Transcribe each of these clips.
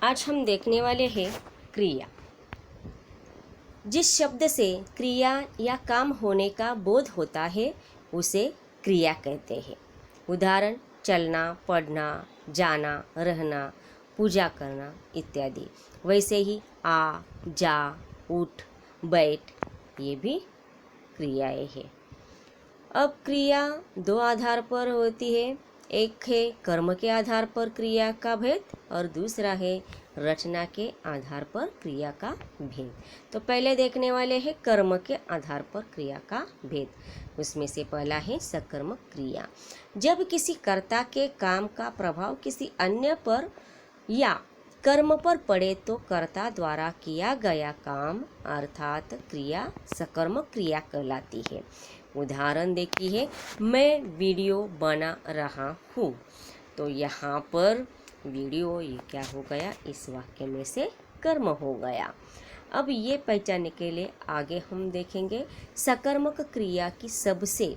आज हम देखने वाले हैं क्रिया। जिस शब्द से क्रिया या काम होने का बोध होता है उसे क्रिया कहते हैं। उदाहरण चलना, पढ़ना, जाना, रहना, पूजा करना इत्यादि। वैसे ही आ, जा, उठ, बैठ ये भी क्रियाएं हैं। अब क्रिया दो आधार पर होती है। एक है कर्म के आधार पर क्रिया का भेद और दूसरा है रचना के आधार पर क्रिया का भेद। तो पहले देखने वाले हैं कर्म के आधार पर क्रिया का भेद। उसमें से पहला है सकर्मक क्रिया। जब किसी कर्ता के काम का प्रभाव किसी अन्य पर या कर्म पर पड़े तो कर्ता द्वारा किया गया काम अर्थात क्रिया सकर्मक क्रिया कहलाती है। उदाहरण देखिए, मैं वीडियो बना रहा हूँ। तो यहाँ पर वीडियो ये क्या हो गया, इस वाक्य में से कर्म हो गया। अब ये पहचानने के लिए आगे हम देखेंगे सकर्मक क्रिया की सबसे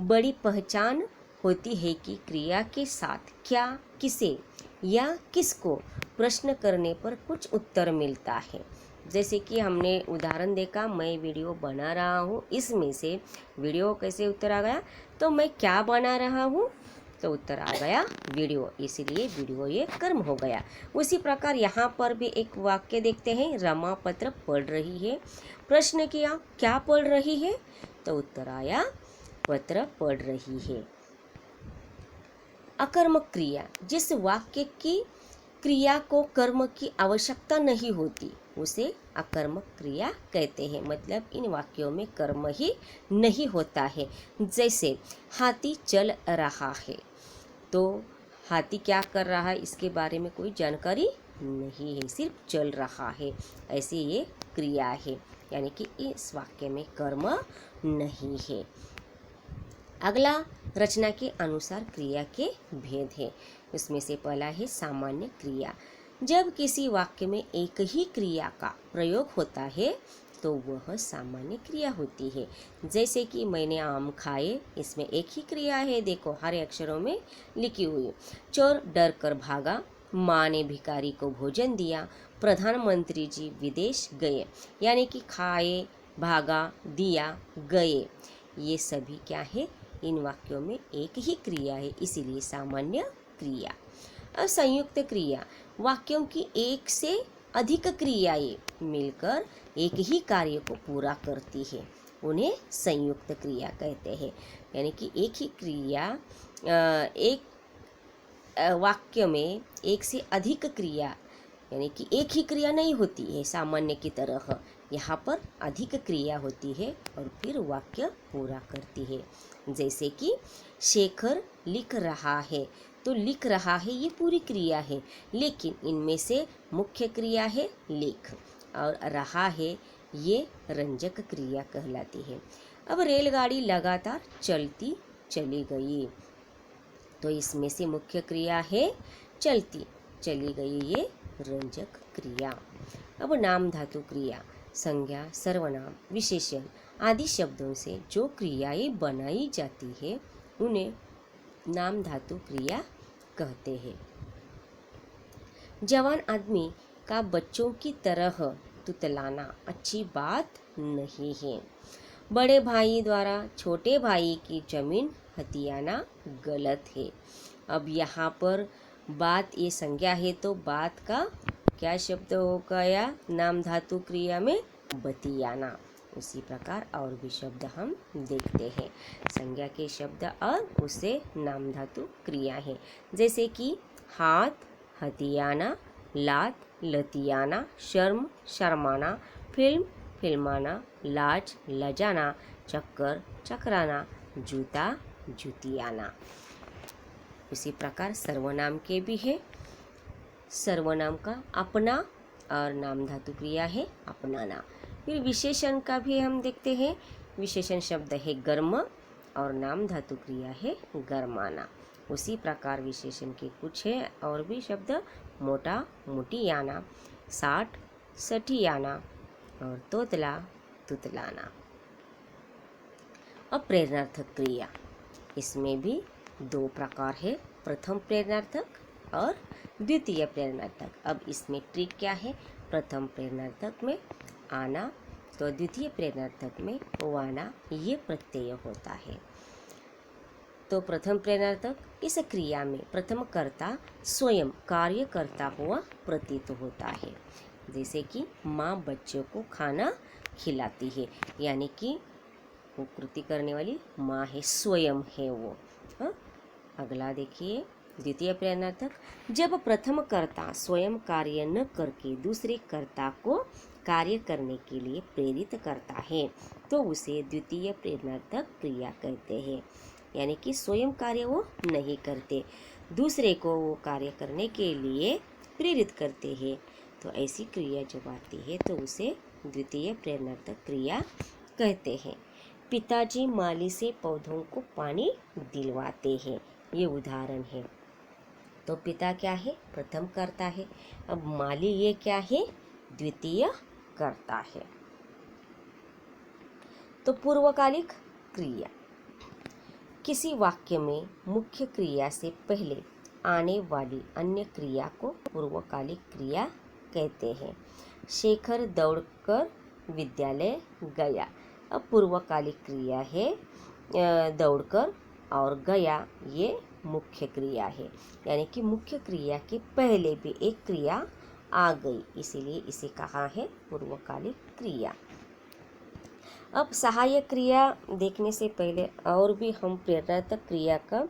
बड़ी पहचान होती है कि क्रिया के साथ क्या, किसे या किसको प्रश्न करने पर कुछ उत्तर मिलता है। जैसे कि हमने उदाहरण देखा, मैं वीडियो बना रहा हूँ, इसमें से वीडियो कैसे उत्तर आ गया, तो मैं क्या बना रहा हूँ, तो उत्तर आ गया वीडियो, इसीलिए वीडियो ये कर्म हो गया। उसी प्रकार यहाँ पर भी एक वाक्य देखते हैं, रमा पत्र पढ़ रही है। प्रश्न किया क्या पढ़ रही है, तो उत्तर आया पत्र पढ़ रही है। अकर्मक क्रिया, जिस वाक्य की क्रिया को कर्म की आवश्यकता नहीं होती उसे अकर्मक क्रिया कहते हैं। मतलब इन वाक्यों में कर्म ही नहीं होता है। जैसे हाथी चल रहा है, तो हाथी क्या कर रहा है इसके बारे में कोई जानकारी नहीं है, सिर्फ चल रहा है, ऐसे ये क्रिया है, यानी कि इस वाक्य में कर्म नहीं है। अगला रचना के अनुसार क्रिया के भेद है। उसमें से पहला है सामान्य क्रिया। जब किसी वाक्य में एक ही क्रिया का प्रयोग होता है तो वह सामान्य क्रिया होती है। जैसे कि मैंने आम खाए, इसमें एक ही क्रिया है, देखो हरे अक्षरों में लिखी हुई। चोर डर कर भागा, माँ ने भिखारी को भोजन दिया, प्रधानमंत्री जी विदेश गए, यानी कि खाए, भागा, दिया, गए, ये सभी क्या है, इन वाक्यों में एक ही क्रिया है, इसीलिए सामान्य क्रिया। अब संयुक्त क्रिया, वाक्यों की एक से अधिक क्रियाएं मिलकर एक ही कार्य को पूरा करती है, उन्हें संयुक्त क्रिया कहते हैं। यानी कि एक ही क्रिया, एक वाक्य में एक से अधिक क्रिया, यानी कि एक ही क्रिया नहीं होती है सामान्य की तरह, यहाँ पर अधिक क्रिया होती है और फिर वाक्य पूरा करती है। जैसे कि शेखर लिख रहा है, तो लिख रहा है ये पूरी क्रिया है, लेकिन इनमें से मुख्य क्रिया है लिख, और रहा है ये रंजक क्रिया कहलाती है। अब रेलगाड़ी लगातार चलती चली गई, तो इसमें से मुख्य क्रिया है चलती चली गई, ये रंजक क्रिया। अब नाम धातु क्रिया, संज्ञा, सर्वनाम, विशेषण आदि शब्दों से जो क्रियाएं बनाई जाती है उन्हें नाम धातु क्रिया कहते हैं। जवान आदमी का बच्चों की तरह तुतलाना अच्छी बात नहीं है। बड़े भाई द्वारा छोटे भाई की जमीन हथियाना गलत है। अब यहाँ पर बात ये संज्ञा है, तो बात का क्या शब्द हो गया नाम धातु क्रिया में, बतियाना। उसी प्रकार और भी शब्द हम देखते हैं, संज्ञा के शब्द और उससे नाम धातु क्रिया है। जैसे कि हाथ हथियाना, लात लतियाना, शर्म शर्माना, फिल्म फिल्माना, लाज लजाना, चक्कर चकराना, जूता जुतियाना। इसी प्रकार सर्वनाम के भी है। सर्वनाम का अपना और नाम धातु क्रिया है अपनाना। फिर विशेषण का भी हम देखते हैं। विशेषण शब्द है गर्म और नाम धातु क्रिया है गरमाना। उसी प्रकार विशेषण के कुछ है और भी शब्द, मोटा मोटियाना, साठ सठियाना और तोतला तुतलाना। अब प्रेरणार्थक क्रिया, इसमें भी दो प्रकार है। प्रथम प्रेरणार्थक और द्वितीय प्रेरणार्थक। अब इसमें ट्रिक क्या है, प्रथम प्रेरणार्थक में आना तो द्वितीय प्रेरणार्थक में वाना ये प्रत्यय होता है। तो प्रथम प्रेरणार्थक इस क्रिया में प्रथम कर्ता स्वयं कार्य करता हुआ प्रतीत होता है। जैसे कि माँ बच्चों को खाना खिलाती है, यानी कि वो कृति करने वाली माँ है, स्वयं है वो। हाँ, अगला देखिए द्वितीय प्रेरणार्थक, जब प्रथम कर्ता स्वयं कार्य न करके दूसरे कर्ता को कार्य करने के लिए प्रेरित करता है तो उसे द्वितीय प्रेरणार्थक क्रिया कहते हैं। यानी कि स्वयं कार्य वो नहीं करते, दूसरे को वो कार्य करने के लिए प्रेरित करते हैं, तो ऐसी क्रिया जब आती है तो उसे द्वितीय प्रेरणार्थक क्रिया कहते हैं। पिताजी माली से पौधों को पानी दिलवाते हैं, ये उदाहरण है। तो पिता क्या है, प्रथम कर्ता है। अब माली ये क्या है, द्वितीय कर्ता है। तो पूर्वकालिक क्रिया, किसी वाक्य में मुख्य क्रिया से पहले आने वाली अन्य क्रिया को पूर्वकालिक क्रिया कहते हैं। शेखर दौड़कर विद्यालय गया। अब पूर्वकालिक क्रिया है दौड़कर, और गया ये मुख्य क्रिया है, यानी कि मुख्य क्रिया के पहले भी एक क्रिया आ गई, इसीलिए इसे कहा है पूर्वकालिक क्रिया। अब सहायक क्रिया देखने से पहले और भी हम प्रेरणार्थक क्रिया का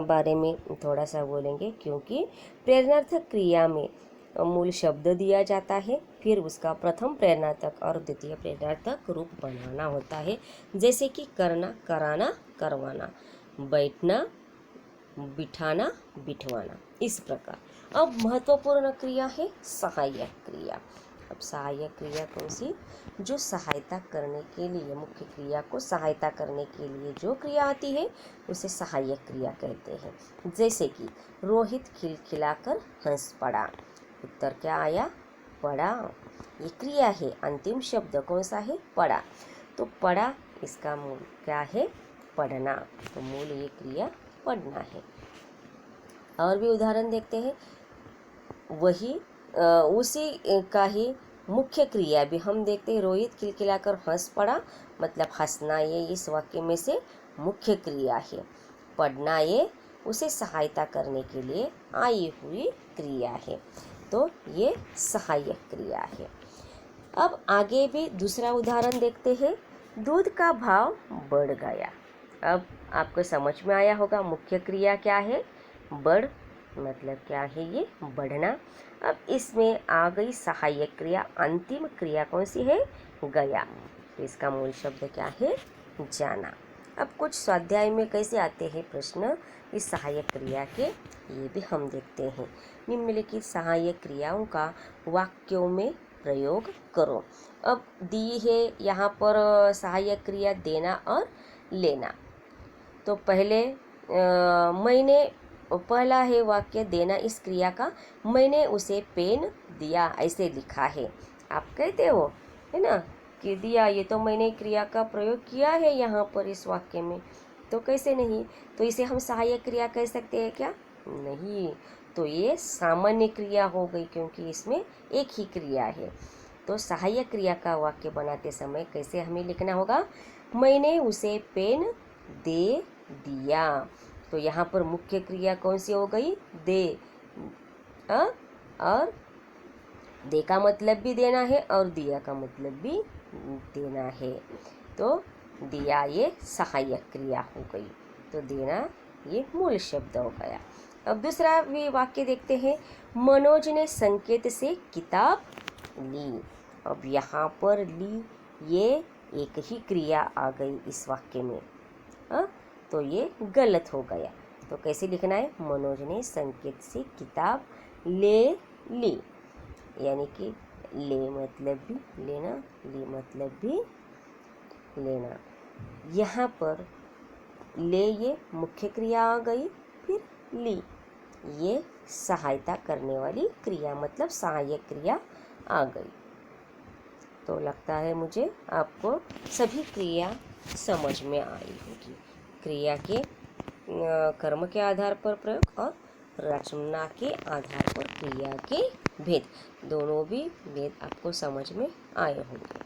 बारे में थोड़ा सा बोलेंगे, क्योंकि प्रेरणार्थक क्रिया में मूल शब्द दिया जाता है, फिर उसका प्रथम प्रेरणार्थक और द्वितीय प्रेरणार्थक रूप बनाना होता है। जैसे कि करना, कराना, करवाना, बैठना, बिठाना, बिठवाना, इस प्रकार। अब महत्वपूर्ण क्रिया है सहायक क्रिया। अब सहायक क्रिया कौन सी, जो सहायता करने के लिए, मुख्य क्रिया को सहायता करने के लिए जो क्रिया आती है उसे सहायक क्रिया कहते हैं। जैसे कि रोहित खिलखिलाकर हंस पड़ा। उत्तर क्या आया, पढ़ा। ये क्रिया है, अंतिम शब्द कौन सा है, पढ़ा। तो पढ़ा इसका मूल क्या है, पढ़ना। तो मूल ये क्रिया पढ़ना है। और भी उदाहरण देखते हैं, वही उसी का ही मुख्य क्रिया भी हम देखते हैं। रोहित खिलखिलाकर हंस पड़ा, मतलब हंसना ये इस वाक्य में से मुख्य क्रिया है। पढ़ना ये उसे सहायता करने के लिए आई हुई क्रिया है, तो ये सहायक क्रिया है। अब आगे भी दूसरा उदाहरण देखते हैं। दूध का भाव बढ़ गया। अब आपको समझ में आया होगा मुख्य क्रिया क्या है, बढ़, मतलब क्या है ये, बढ़ना। अब इसमें आ गई सहायक क्रिया, अंतिम क्रिया कौन सी है, गया। तो इसका मूल शब्द क्या है, जाना। अब कुछ स्वाध्याय में कैसे आते हैं प्रश्न इस सहायक क्रिया के, ये भी हम देखते हैं। निम्नलिखित सहायक क्रियाओं का वाक्यों में प्रयोग करो। अब दी है यहाँ पर सहायक क्रिया देना और लेना। तो पहले मैंने, पहला है वाक्य देना इस क्रिया का, मैंने उसे पेन दिया, ऐसे लिखा है। आप कहते हो है ना कि दिया, ये तो मैंने क्रिया का प्रयोग किया है यहाँ पर इस वाक्य में, तो कैसे नहीं, तो इसे हम सहायक क्रिया कह सकते हैं क्या, नहीं। तो ये सामान्य क्रिया हो गई, क्योंकि इसमें एक ही क्रिया है। तो सहायक क्रिया का वाक्य बनाते समय कैसे हमें लिखना होगा, मैंने उसे पेन दे दिया। तो यहाँ पर मुख्य क्रिया कौन सी हो गई, दे। और दे का मतलब भी देना है और दिया का मतलब भी देना है। तो दिया ये सहायक क्रिया हो गई, तो देना ये मूल शब्द हो गया। अब दूसरा भी वाक्य देखते हैं। मनोज ने संकेत से किताब ली। अब यहाँ पर ली ये एक ही क्रिया आ गई इस वाक्य में, तो ये गलत हो गया। तो कैसे लिखना है, मनोज ने संकेत से किताब ले ली, यानी कि ले मतलब भी लेना, ली मतलब भी लेना। यहाँ पर ले ये मुख्य क्रिया आ गई, फिर ली ये सहायता करने वाली क्रिया, मतलब सहायक क्रिया आ गई। तो लगता है मुझे आपको सभी क्रिया समझ में आई होगी। क्रिया के कर्म के आधार पर प्रयोग और रचना के आधार पर क्रिया के भेद, दोनों भी भेद आपको समझ में आए होंगे।